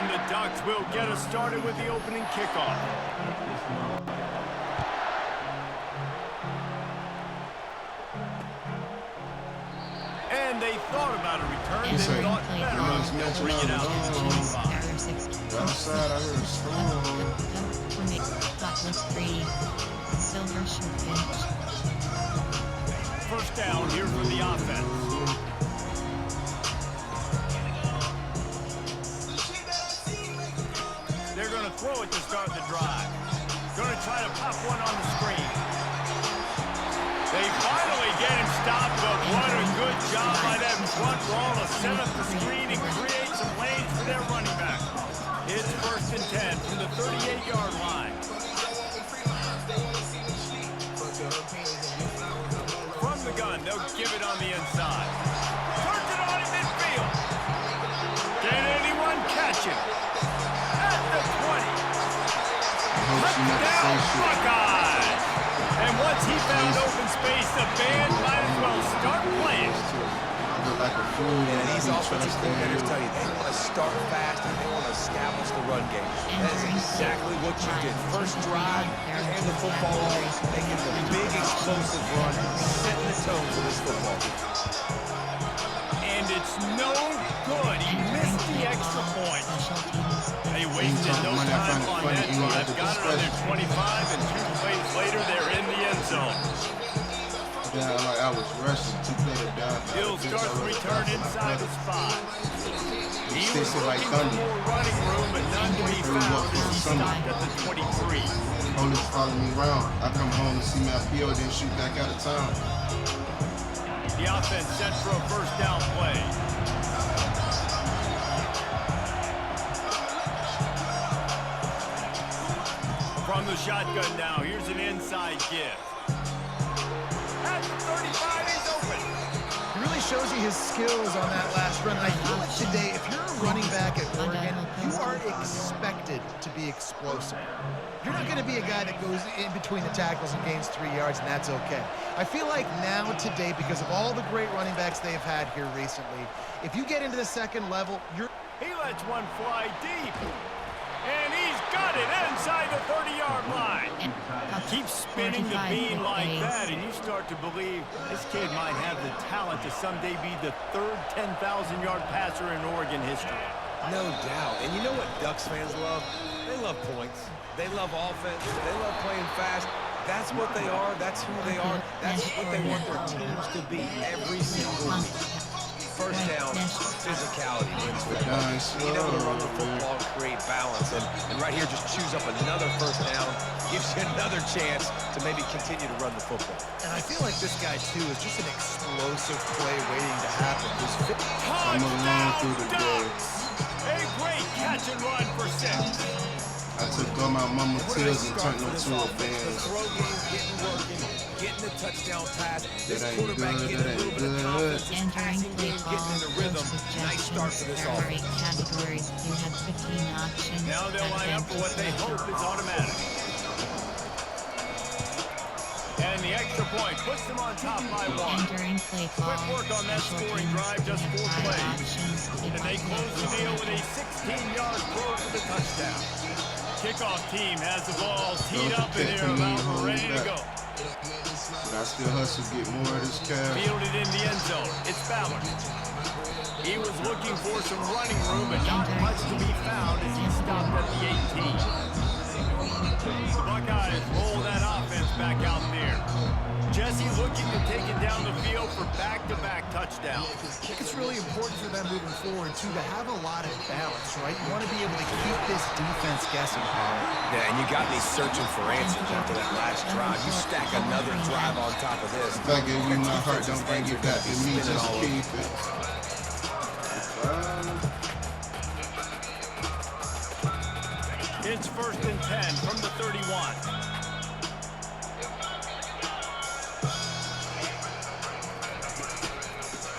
And the Ducks will get us started with the opening kickoff. And they thought about a return, then thought better of it. They'll bring it out to the 25. Outside, I heard a storm. First down here for the offense. They're going to throw it to start the drive. Going to try to pop one on the screen. They finally get him stopped, but what a good job by that front wall to set up the screen and create some lanes for their running back. It's 1st and 10 from the 38-yard line. From the gun, they'll give it on the inside. Turns it on in midfield. Can anyone catch him? At the 20. Touchdown, Buckeyes! And once he found open space, the band might as well start playing. And these offensive coordinators tell you they want to start fast and they want to establish the run game. That is exactly what you did. First drive, you hand the football off, making the big explosive run, setting the tone for this football team. And it's no good. He missed the extra point. They wasted no time on that drive. Got it on their 25, and 2 plays later, they're in the end zone. Yeah, like I was rushing to play it down. He'll start the return inside the spot. He was like looking thunder. for more running room, but none to be found as he stopped at the 23. Police follow me around. I come home and see my PO, then shoot back out of town. The offense set for a first down play. From the shotgun now, here's an inside give. At the 35, he's open. He really shows you his skills on that last run. And I feel like today, if you're a running back at Oregon, you are expected to be explosive. You're not going to be a guy that goes in between the tackles and gains 3 yards, and that's okay. I feel like now today, because of all the great running backs they've had here recently, if you get into the second level, you're... He lets one fly deep. And he's got it inside the 30-yard line. Keep spinning the bean like that, and you start to believe this kid might have the talent to someday be the 3rd 10,000-yard passer in Oregon history. No doubt. And you know what Ducks fans love? They love points. They love offense. They love playing fast. That's what they are. That's who they are. That's what they want their teams to be every single week. First down, physicality wins for the Bucks. Being able to run the football and create balance. And right here, just choose up another first down. Gives you another chance to maybe continue to run the football. And I feel like this guy, too, is just an explosive play waiting to happen. Touchdown, Ducks! A great catch and run for 6. I took all my mama tears and turned them to a band. Throw game, getting working, getting the touchdown pass. This That ain't quarterback good, getting a that little ain't bit of good. confidence. His passing game getting in the rhythm. Nice start for this offense. Categories. You had 15 options. Now they'll line up for what they hope is automatic. And the extra point puts them on top by 1. Entering play call. Quick work on that scoring drive, just 4 plays. And they close the deal with a 16-yard throw for the touchdown. Kickoff team has the ball teed up and they're about ready to go. But I still hustle to get more of this cash. Fielded in the end zone. It's Ballard. He was looking for some running room, but not much to be found as he stopped at the 18. The Buckeyes roll that offense back out there. Jesse looking to take it down the field for back-to-back touchdowns. I think it's really important for them moving forward, too, to have a lot of balance, right? You want to be able to keep this defense guessing, Paul. Yeah, and you got me searching for answers after that last drive. You stack another drive on top of this. If I give you my heart, don't bring it back to me, just keep it. It's 1st and 10 from the 31.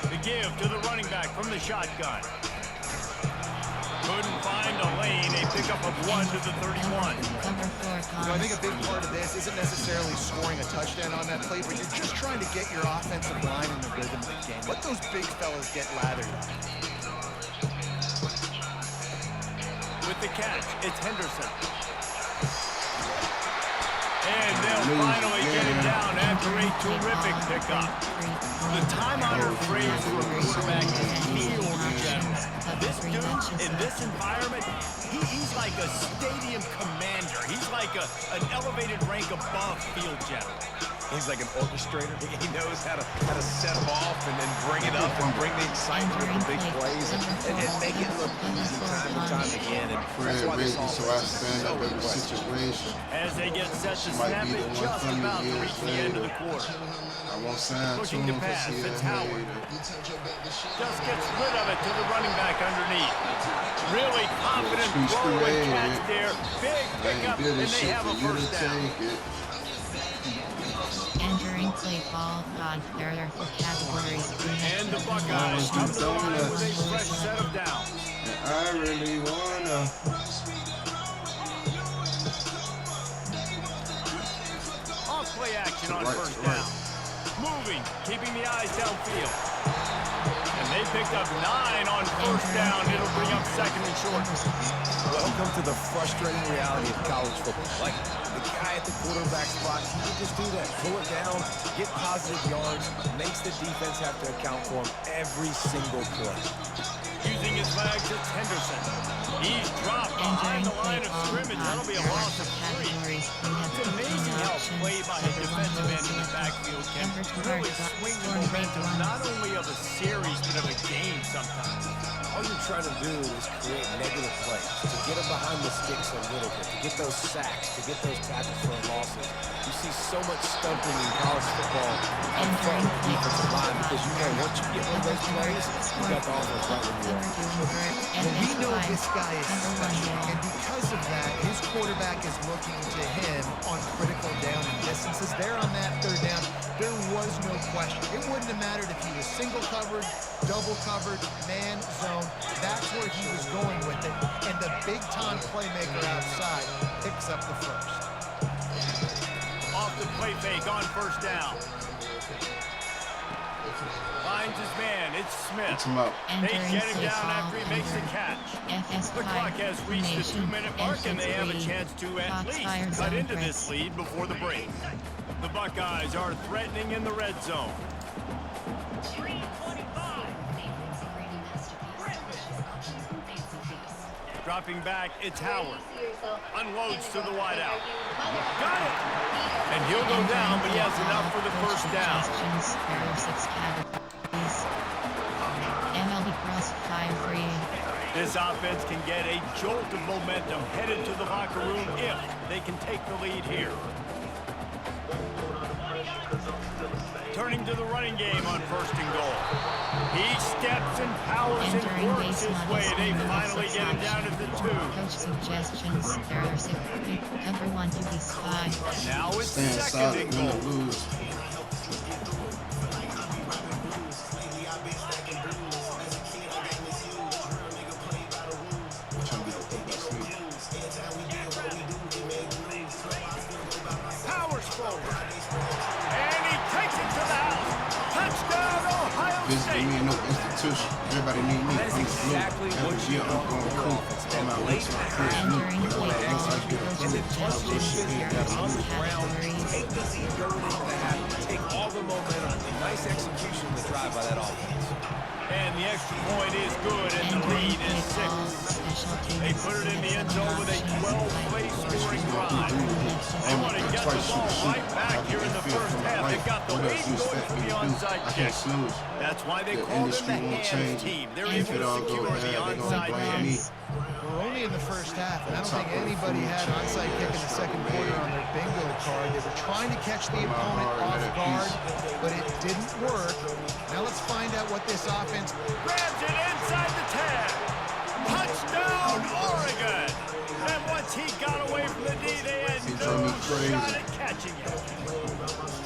The give to the running back from the shotgun. Couldn't find a lane. A pickup of 1 to the 31. I think a big part of this isn't necessarily scoring a touchdown on that play, but you're just trying to get your offensive line in the rhythm of the game. Let those big fellas get lathered up. With the catch, it's Henderson. And they'll finally get him down after a terrific pickup. The time-honored phrase for a quarterback is field general. This dude, in this environment, he's like a stadium commander. He's like an elevated rank above field general. He's like an orchestrator. He knows how to set them off and then bring it up and bring the excitement of the big plays and make it look easy time and time again. And Fred ready, so I stand up every situation. As they get set to Might snap be it the one just from about to years reach the end of the later. quarter. I won't sound to Looking to him pass, because he a it's Howard. hater. Just gets rid of it to the running back underneath. Really confident Screw, throw and screw, catch hey. there. Big They pickup, ain't did and this they shit have for a you to first down. take it. Entering play ball pod. There are four categories. And the Buckeyes come to the line with a fresh set of downs. And I really wanna. Off play action on Right, first right. down. Moving, keeping the eyes downfield. And they picked up 9 on first down. It'll bring up second and short. welcome to the frustrating reality of college football. Like, the guy at the quarterback spot, he can just do that. Pull it down, get positive yards, makes the defense have to account for him every single play. Using his legs, it's Henderson. He's dropped behind Entering the play line of ball scrimmage. pod. That'll be a There are loss four of 3. categories. You have It's 15 amazing how options. play by a Everyone defensive knows end in the it. backfield can Number two really are swing the scoring momentum big not ones. only of a series but of a game sometimes. All you're trying to do is create negative plays, to get them behind the sticks a little bit, to get those sacks, to get those tackles for losses. You see so much stumping in college football up front with the defensive line because you know once you get one of those plays, you got the offense right where you are. Well, we know this guy is special, and because of that, his quarterback is looking to him on critical down and distances. There on that third down, there was no question. It wouldn't have mattered if he was single covered, double covered, man, zone. That's where he was going with it, and the big-time playmaker outside picks up the first. Off the play fake on first down. Finds his man. It's Smith. It's him out. They Entering get him play down ball after he makes the under catch. FS5 The clock has reached the formation. 2-minute mark, and they have a FS3 chance to at Foxfire least cut zone into press. this lead before the break. The Buckeyes are threatening in the red zone. Dropping back, it's Howard. Unloads to the wideout. Got it! And he'll go down, but he has enough for the first down. Suggestions. There are 6 categories. MLB Cross 5 free. This offense can get a jolt of momentum headed to the locker room if they can take the lead here. Turning to the running game on first and goal. He steps and powers and Entering works base his way. models. They Number finally 6 get him down at the 2. Coach suggestions. There are 6. Number 1 to be spy. Now it's Stand second solid, and win or goal. lose. Powers forward. And he takes it to the house. Touchdown, Ohio This State. ain't no institution. Everybody need me. That's I'm exactly what you want from your offense. I'm out Late with in the my half, Entering crew. play Like, ball. like Coach and then once you suggestions. get There are on 6 the ground, categories. take the lead going into the half, take all the momentum. Nice execution of the drive by that offense. And the extra point is good, and the Entering lead play is 6. ball. Special teams. They put it in the end zone with a 12-play scoring drive. They want to get the ball right back here in the first half. They've got the lead going for the onside I kick. can't snooze. That's why they The call them industry the won't hands change. team. They're If able it to all secure goes the bad, they gonna onside blame me. kick. We're only in the first half, and I don't think anybody had an onside kick in the second quarter on their bingo card. They were trying to catch the opponent off guard, but it didn't work. Now let's find out what this offense... Grabs it inside the 10. Touchdown, Oregon! And once he got away from the D, they had He no drove me crazy. shot at catching it.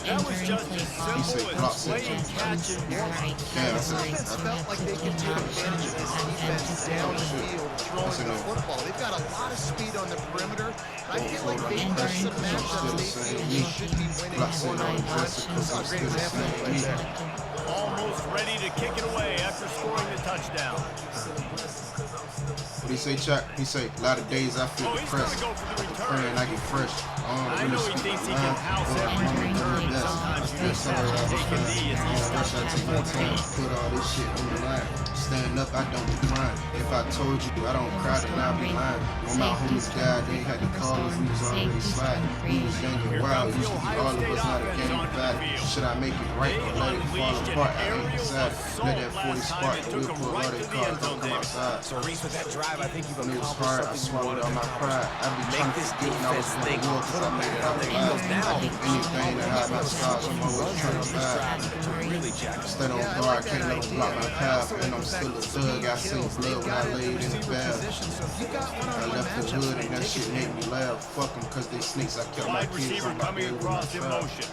That was Entering just play as ball. simple said as block playing catch and There are run. 8 Yeah, that's This categories. offense You felt have like they could 15 take advantage of this defense down the field, throwing the football. They've got a lot of speed on the perimeter. I feel like they press some matchups they should be winning Blessing on 1-on-1. Jessica, That's a great example right there. Almost Almost ready to kick it away after scoring the touchdown. What he say, Chuck? He say, a lot of days I feel depressed. Go for the return. And I get fresh. I know he thinks he can house every return, and sometimes you just have to take a knee as he stops at 14. Put all this shit on the line. Stand up, I don't decline. If I told you I don't cry, then I'll be lying. When my homies died, they had to call us. We was already sliding. We was young and wild. Used to be all of us, not a game of battle. Should I make it right or let it fall apart? I ain't decided. Let that 40 spark. We'll pull all their cars, don't come outside. So Reese, with that drive, I think you've When it was accomplished hard, I something you swallowed wanted all my to pride. I be make trying to this forget when I was defense in think, the war, put cause I them made back it on out their alive. heels now. I do anything to hide my scars. I'm always trying to survive. To really jack them. Stand on guard, can't let them block my path. And I'm still a thug. I seen blood when I laid in the bath. I left the hood and that shit made me laugh. Fuck them cause they snakes. I kept my Wide kids receiver on my coming bed with my across in trap. motion.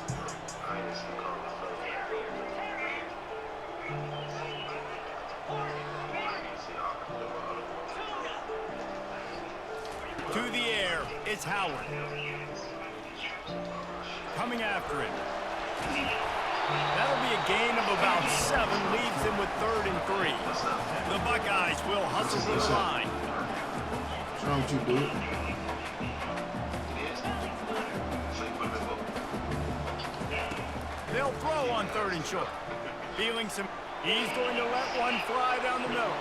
To the air, it's Howard. Coming after it. That'll be a gain of about 7, leaves them with 3rd and 3. The Buckeyes will hustle to the line. What's wrong with you, dude? They'll throw on 3rd and short. Feeling some. He's going to let one fly down the middle.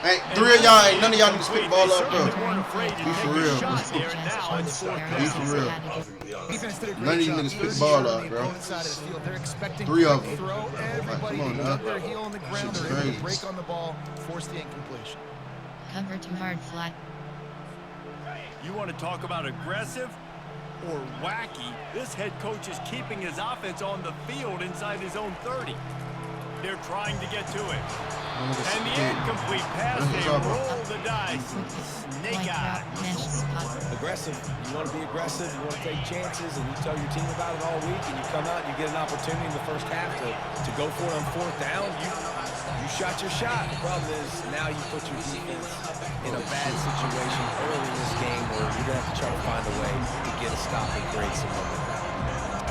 Hey, 3 of y'all ain't none of y'all need to spit ball up, bro. Weren't afraid to Be take for a real. shot there, and now it's 4th Be down. for real. Defense did a None great of you job. niggas spit 30 ball on up, the bro. opponent's side of the field. They're expecting 3 of quick them. throw. Everybody come on, dug dog. their heel on the ground. Shit's They're able to crazy. break on the ball, force the incompletion. Cover to hard flat. You want to talk about aggressive or wacky? This head coach is keeping his offense on the field inside his own 30. They're trying to get to it. And the incomplete pass, they roll the dice. Snake eyes. Aggressive. You want to be aggressive. You want to take chances, and you tell your team about it all week, and you come out and you get an opportunity in the first half to go for it on 4th down. You shot your shot. The problem is now you put your defense in a bad situation early in this game where you're going to have to try to find a way to get a stop and create some momentum.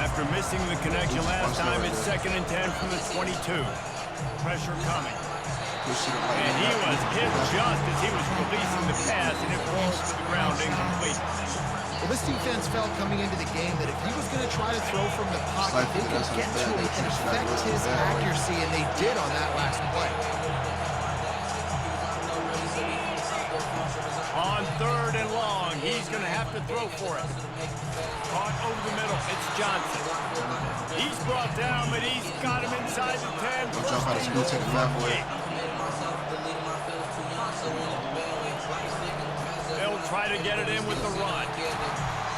After missing the connection last time, it's 2nd and 10 from the 22. Pressure coming. And he was hit just as he was releasing the pass, and it falls to the ground incomplete. Well, this defense felt coming into the game that if he was going to try to throw from the pocket, they could get to it and affect his accuracy, and they did on that last play. On 3rd and long, he's going to have to throw for it. Caught over the middle, it's Johnson. He's brought down, but he's got him inside the 10. Don't jump out of school, take the left way. They'll try to get it in with the run.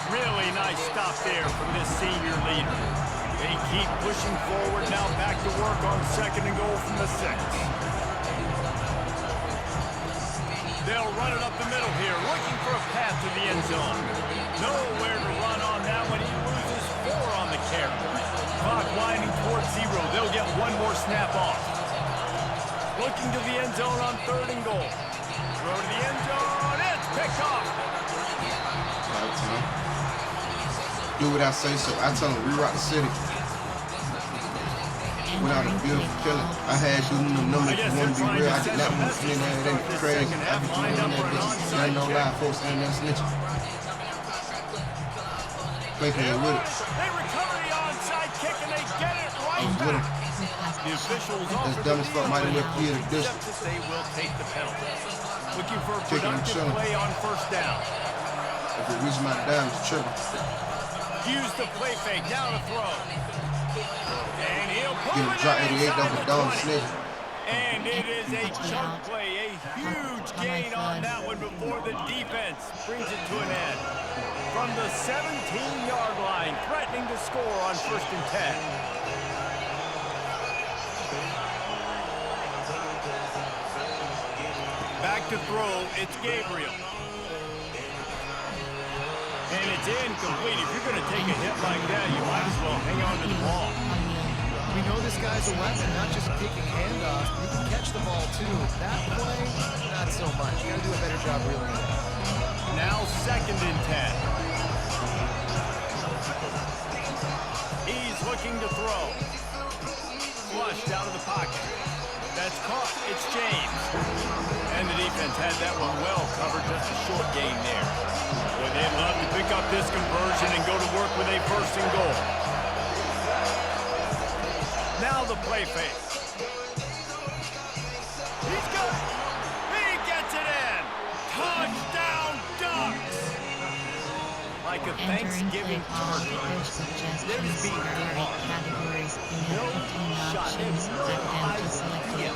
Really nice stop there from this senior leader. They keep pushing forward, now back to work on 2nd and goal from the 6. They'll run it up the middle here, looking for a path to the end zone. Nowhere to run on that one. He loses 4 on the carry. Clock winding towards 0. They'll get one more snap off. Looking to the end zone on 3rd and goal. Throw to the end zone. It's picked off. Do what I say, so I tell them reroute the city. Without a beautiful killing. I had doing the numbers if you want to be real. I did not want to feel that. It ain't crazy. I be doing that bitch. I ain't no lie, folks. Ain't no snitching. Faking it with it. They recover the onside kick and they get it right With back. it. The officials That's offer dumb the as fuck. field Might as well goal, clear the except distance. that they will take the penalty. Looking for a Kicking and productive chilling. play on 1st down. If it reaches my dime, it's tripping. Use the play fake, now to throw. And he'll pull Get a it drop in 88 inside double the down 20. snitch. And it is a chunk play, a huge gain on that one before the defense brings it to an end. From the 17-yard line, threatening to score on 1st and 10. Back to throw, it's Gabriel. And it's incomplete. If you're going to take a hit like that, you might as well hang on to the ball. We know this guy's a weapon, not just kicking handoffs. He can catch the ball, too. That play, not so much. You got to do a better job reeling it in. Now 2nd and 10. He's looking to throw. Flushed out of the pocket. caught. It's James. And the defense had that one well covered. Just a short gain there. But they'd love to pick up this conversion and go to work with a first and goal. Now the play fake. He's got it. He gets it in. Touchdown, Ducks. Like a Thanksgiving turkey. They're just being categories in the no 15 shot. options There's no at them to select idea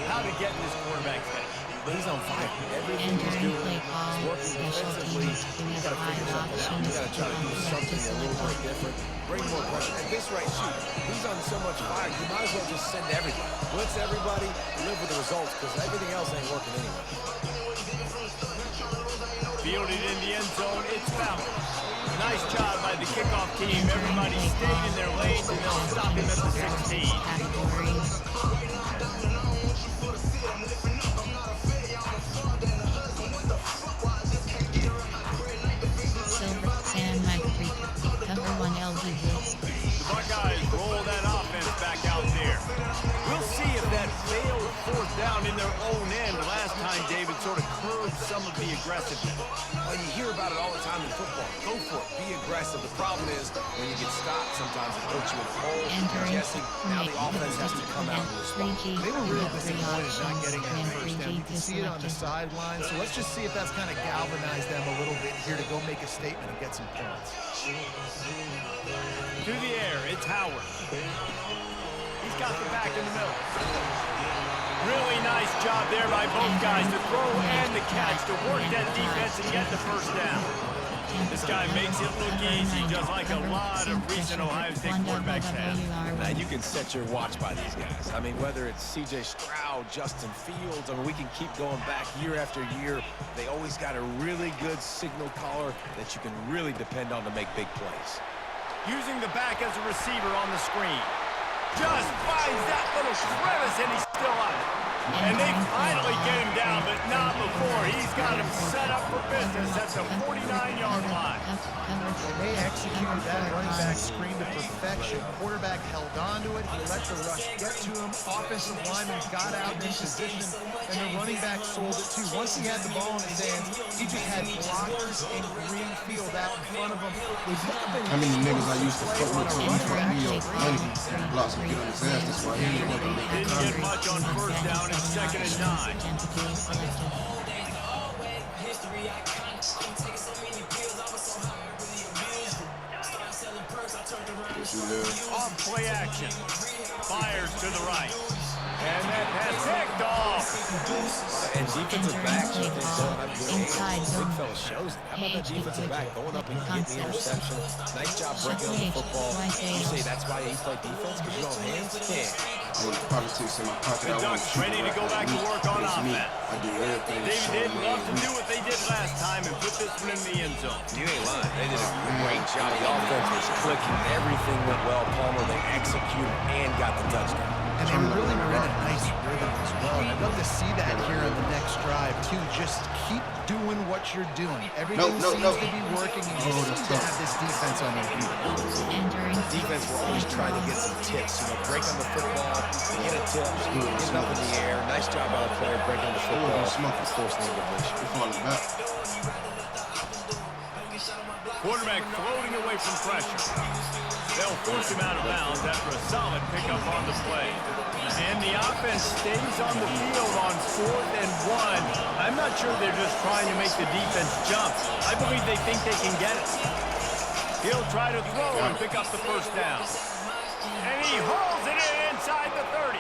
how to get in this quarterback's head. But he's on fire. Everything he's Entering doing play is call, working special defensively. teams, we You have gotta figure 5 something out. You options gotta try to do to something a little select. bit different. Bring more pressure. At this rate, shoot, he's on so much fire, you might as well just send everybody. Blitz everybody, live with the results, because everything else ain't working anyway. Fielded in the end zone, it's Fowler. Nice job by the kickoff team. Everybody stayed in their lanes, and they'll stop him at the 16. Categories. Silver, San Mike cover 1 LB blitz. The Buckeyes roll that offense back out there. We'll see if that failed fourth down in their own end last time, David, sort of curbed some of the aggressiveness. Well, you hear about it all the time in football. Go for it. Be aggressive. The problem is when you get stopped, sometimes it puts you in a hole. Entering Jesse, now the offense has to come out and respond. 3G, They were really three disappointed not options, getting that and first down. 3G You can see it on the selected. sideline. So let's just see if that's kind of galvanized them a little bit here to go make a statement and get some points. To the air, it's Howard. He's got the back in the middle. Really nice job there by both guys to throw and the catch to work that defense and get the first down. This guy makes it look easy, just like a lot of recent Ohio State quarterbacks have. And you can set your watch by these guys. I mean, whether it's C.J. Stroud, Justin Fields, I mean, we can keep going back year after year. They always got a really good signal caller that you can really depend on to make big plays. Using the back as a receiver on the screen. Just finds that little crevice, and he's still on it. And they finally get him down, but not before. He's got him set up for business at the 49-yard line. They executed that running back screen to perfection. Quarterback held on to it. He let the rush get to him. Offensive lineman got out in position, and the running back sold it too. Once he had the ball in his hands, he just had blockers and green field out in front of him. How many niggas I used to fuck with to fuck me up money blocks and get on his ass? That's why he ain't never make a Didn't get comment. much on first down and 2nd and 9. Identity selected. Off play action. Fires to the right. And that pass picked off. And defensive backs, I think, don't have good Inside angles. Big zone. fella shows that. How about that defensive back going up and getting the interception? Nice job breaking on the football. You say that's why he played defense, because you don't hands? Yeah. I want politics in my pocket. The I want Ducks to shoot ready to right go at back to me. work on It's me. offense. I do everything. They so didn't love to me. do what they did last time and put this one in the end zone. You ain't lying. They did a great job. The offense was clicking. Everything went well. Palmer, they executed and got the touchdown. And they really were in a nice rhythm as well. And I'd love to see that here on the next drive, too. Just keep doing what you're doing. Everything seems to be working, and you seem to have this defense on their feet. Entering Defense, we're always trying to get some tips. You know, break on the football, get a tip, get it up in the air. Nice job by the player breaking the football, smoking. forcing the incompletion. It's falling back. Quarterback floating away from pressure. They'll force him out of bounds after a solid pickup on the play. And the offense stays on the field on 4th and 1. I'm not sure they're just trying to make the defense jump. I believe they think they can get it. He'll try to throw and pick up the first down. And he hauls it in inside the 30.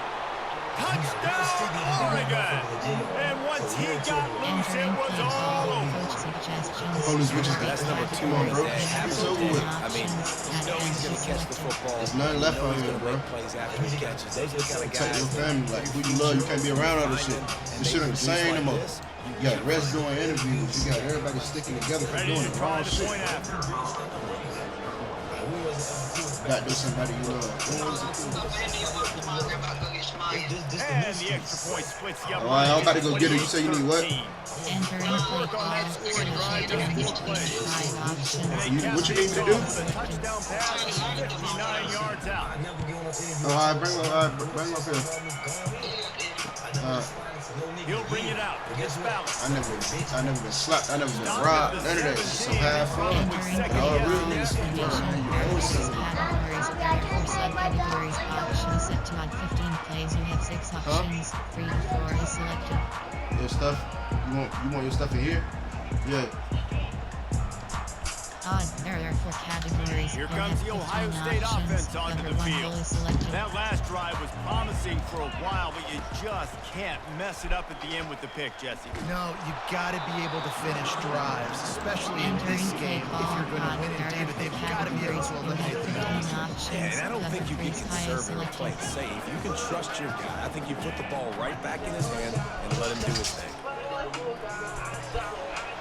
Touchdown, Oregon! And once he got loose, it was all over. coach suggestions. Hold his bitches. That's number 2 Come on, bro. right there. It's over with. I mean, you know he's going to catch the football. There's nothing left You know on he's here, gonna bro. make plays after he catches. Those are the kind of Protect guys your family. Like, who you love, you can't be around all this shit. This shit ain't the same no more. You got rest doing interviews. You got everybody sticking together for Ready doing to the try wrong to shit. point after. Got to do somebody you love. And the extra point splits the upper. All right, I'm about to go get it. You say you need what? Entering play call. Special teams, 5 options. What you need me to do? The touchdown pass is 59 yards out. All right, bring him up here. He'll bring it out. It's balanced. I never been slapped. I never been robbed. None of that. So have fun. And all real niggas from you always say. Categories, there are 4 subcategories. Options set to add 15 plays. You have 6 options. 3 to 4 is selected. Your stuff? You want your stuff in here? Yeah. There are 4 categories. Here You'll comes have the 15 Ohio State options. offense onto Number the 1 field. goal is selected. That last drive was promising for a while, but you just can't mess it up at the end with the pick, Jesse. No, you got to be able to finish drives, especially in this game. If you're going to win it, David, they've got to be able to eliminate the penalties. Yeah, and I don't think you get conservative or play it safe. You can trust your guy. I think you put the ball right back in his hand and let him do his thing.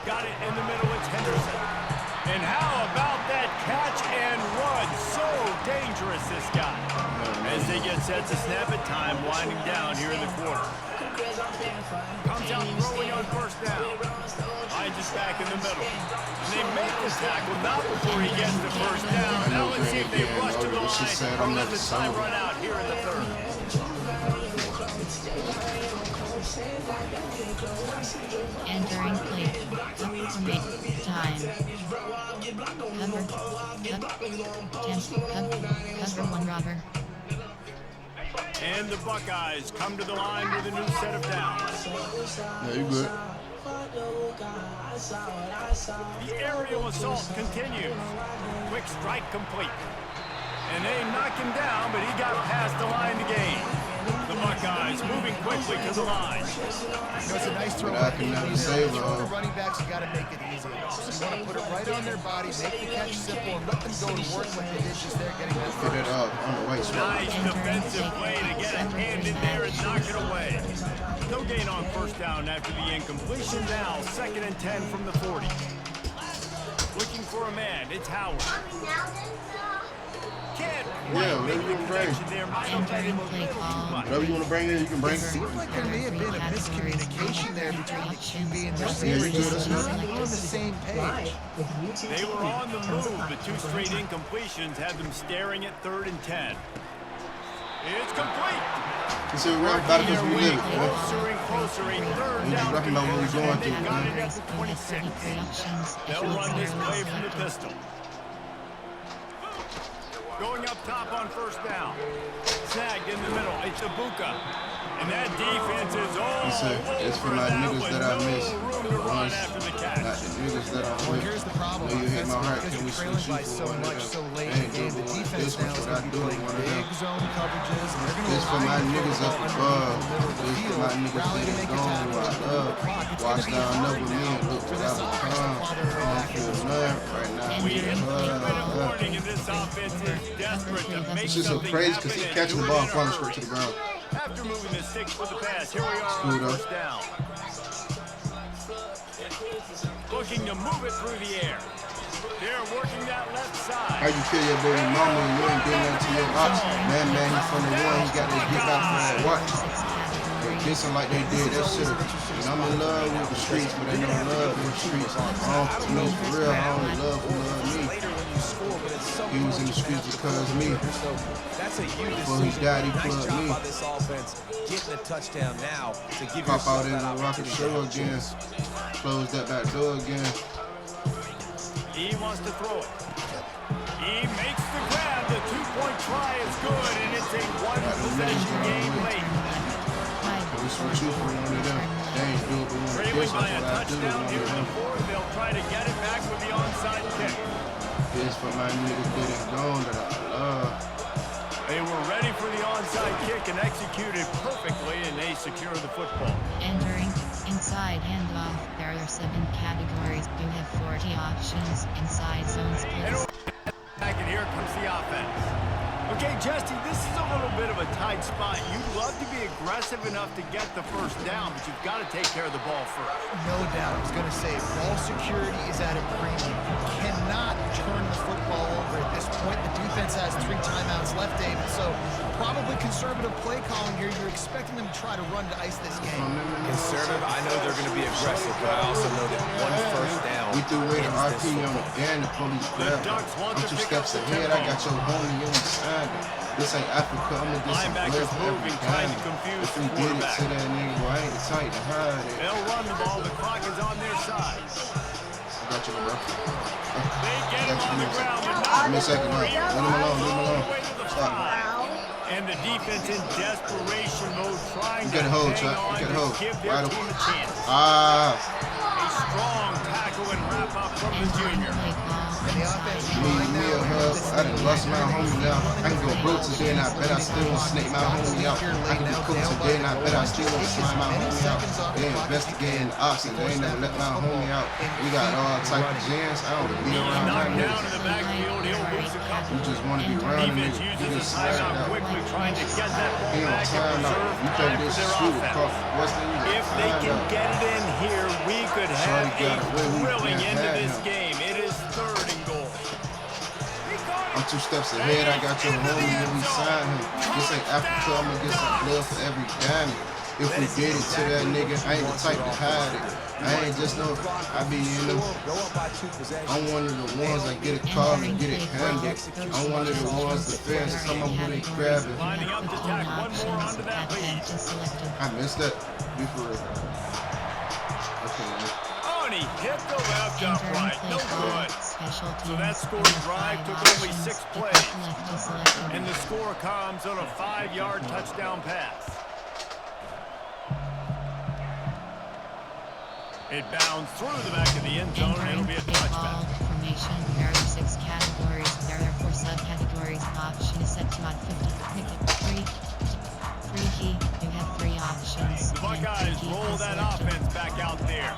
Got it in the middle. It's Henderson. And how about that catch and run? So dangerous, this guy. As they get set to snap it, time winding down here in the quarter. Comes out throwing on first down. Finds us back in the middle. And they make the tackle, not before he gets the first down. Now let's see if they rush to the line or let the time run out here in the third. Entering play. Upgrade. Time. Cover 1 robber. And the Buckeyes come to the line with a new set of downs. Yeah, you good. The aerial assault continues. Quick strike complete. And they knock him down, but he got past the line to gain. The Buckeyes moving quickly to the line. You know, it's a nice throw. But I can never save the her. running backs, you got to make it easy. So you want to put it right on their body, make the catch simple, and let them go to work like they did just there, getting that Get it up on the right spot. Nice defensive play to get a hand in there and knock it away. No gain on first down after the incompletion. Now 2nd and 10 from the 40. Looking for a man. It's Howard. Can't Yeah, quite make the whatever you want to bring. connection there. Might have let him a little too much. Whatever you want to bring in, you can bring it. Seems like there may have been a miscommunication there between the QB and the Yeah, receiver. you do this Just now. not on the same page. They were on the move. The 2 straight incompletions had them staring at 3rd and 10. It's complete. You see, we're about because we live it, man. Closer and closer. A 3rd We just down reckon about what we're going conversion, and through, they've got man. it at the 26. They'll run this play from the pistol. Going up top on first down. Snagged in the middle. It's Ibuka. And that defense is all He said, it's for over my that niggas one. that I No miss. room to run Ones, after the not catch. the niggas that I Well, miss. here's the problem. Know you hit my heart. Because Can we you're trailing switch by you so for one much of so them? late They in the ain't game. good, The boy. defense This now what is I going to do be with playing one of them. big zone coverages. And they're going to This for my niggas up above. This for my niggas rally to that make a gone tackle. who I love. Watch down never me and look for without this a offense time. to claw I their way don't back in feel this nothing right now. We hit 3-minute warning, and this offense is desperate to make It's just so something crazy happen because he and catching do the it ball in a falling hurry. straight to the ground. After moving the sticks with the pass, here we are on Screwed up. first down. Looking to move it through the air. They're working that left How side. you kill your baby mama and you ain't doing nothing to your ops? Man, he from the one, he got to get back from that watch. They dissing like they did that shit. And I'm in love with the streets, but ain't no love in the streets. I don't know for real, I only love who love me. Later when you score, but it's so He was in the streets because of me. So that's a huge Before he decision. died, he Nice plugged job me. by this offense getting a touchdown now to give Pop yourself out in that the rocket opportunity. show again. Close that back door again. He wants to throw it. He makes the grab. The 2-point try is good, and it's a one-possession game late. We switch you for one of them. They ain't do it, but one of Trailing this. by That's a what I do. touchdown One here of in the them. 4th. They'll try to get it back with the onside kick. This for my niggas that is gone that I love. They were ready for the onside kick and executed perfectly, and they secure the football. Entering inside handoff. There are 7 categories. You have 40 options. Inside zone splits. Back, and here comes the offense. Okay, Jesse, this is a little bit of a tight spot. You'd love to be aggressive enough to get the first down, but you've got to take care of the ball first. No doubt. I was going to say, ball security is at a premium. You cannot turn the football over at this point. The defense has 3 timeouts left, David, so probably conservative play calling here. You're expecting them to try to run to ice this game. Conservative, I know they're going to be aggressive, but I also know that one first down We threw away the ends this RP on the and the police grab. Ducks want I'm to 2 pick up steps the ahead. tempo. I got your homie on the side. This ain't Africa, I'ma get some blood Linebackers for every moving, trying to dime. confuse If the we did it quarterback. to that nigga, boy, I ain't the type to hide it. They'll run the ball. The clock is on their side. I got you, bro. They get him Got on you, the give ground, but me a not second, before Let he him alone, runs leave him all alone. the way to the Stop. 5. And the defense in desperation mode, trying You to get a hold, hang Chuck. on You get a to hold. give their Wide team open. a chance. Ah, A strong tackle and wrap up from the Entering junior. play call And the offense inside me, trying me now a to get hub. this I done thing lost back. my They're homie gonna now. keep I can go running broke the today and I bet I still won't snake my homie out. I can get cooked today and I bet I still won't slime my homie out. They investigating ops and they ain't never let my homie out. We got all type of jams. I don't be He's around my knocked down in niggas. the backfield. He'll lose a couple. You just want to be around a Defense nigga. You uses just a slide timeout out. quickly, trying to get that ball He on back and time out. preserve You time think for this their shoot offense. across Western? If they can get it in here, we could have Shorty got a it where we thrilling can't end to have this him. game. It is 3rd and goal. I'm 2 steps ahead. I got your homie and we signed him. This ain't Africa. I'ma get some blood for every dime. If we did it to that nigga, I ain't the type to hide it. I ain't just no. I be in them. Go up by 2 possessions. I'm one of the ones that get a call and get it handled. I'm one of the ones the fans come up with it grab it. Lining up to tack one more onto that lead. I missed that. Be for real. Okay, man. Oh, and he hit the left upright. No good. So that scoring drive took only 6 plays. And the score comes on a 5-yard touchdown pass. It bounds through the back of the end zone, and it'll be a touchback. Formation, there are 6 categories. There are 4 subcategories. Option is set to not 50. Pick it. 3 key. You have 3 options. The Buckeyes roll that offense back out there.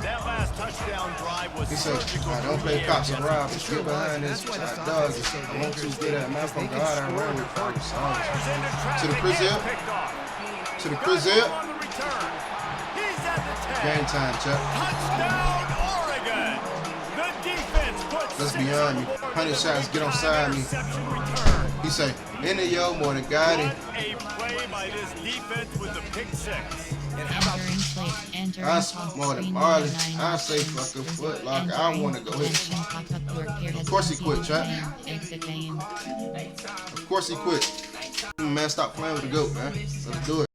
That last touchdown drive was He said, surgical. I don't play cops and rob. Just get behind this That's why the dog. offense is so I want you dangerous. to get that mouth from They God. can I score run to with hurt them songs. Fires into To traffic the and Brazil. picked off. To the Got Brazil. him on the return. He's at the 10. Game time, Chuck. Touchdown, Oregon. The defense puts Let's 6 be on on the you. board 100 with shots, get on overtime side me. interception return. He say, in the yo, more than got it. What a play by this defense with the pick 6. Entering play. Entering I talk more than screen Marley. 99 I say options. fuck a foot locker. I Entering wanna go hit. attention, pop up your peer has Of course he been quit, Chuck. seen. Exit vein. Of course he quit. Man, stop playing with the goat, man. Let's do it.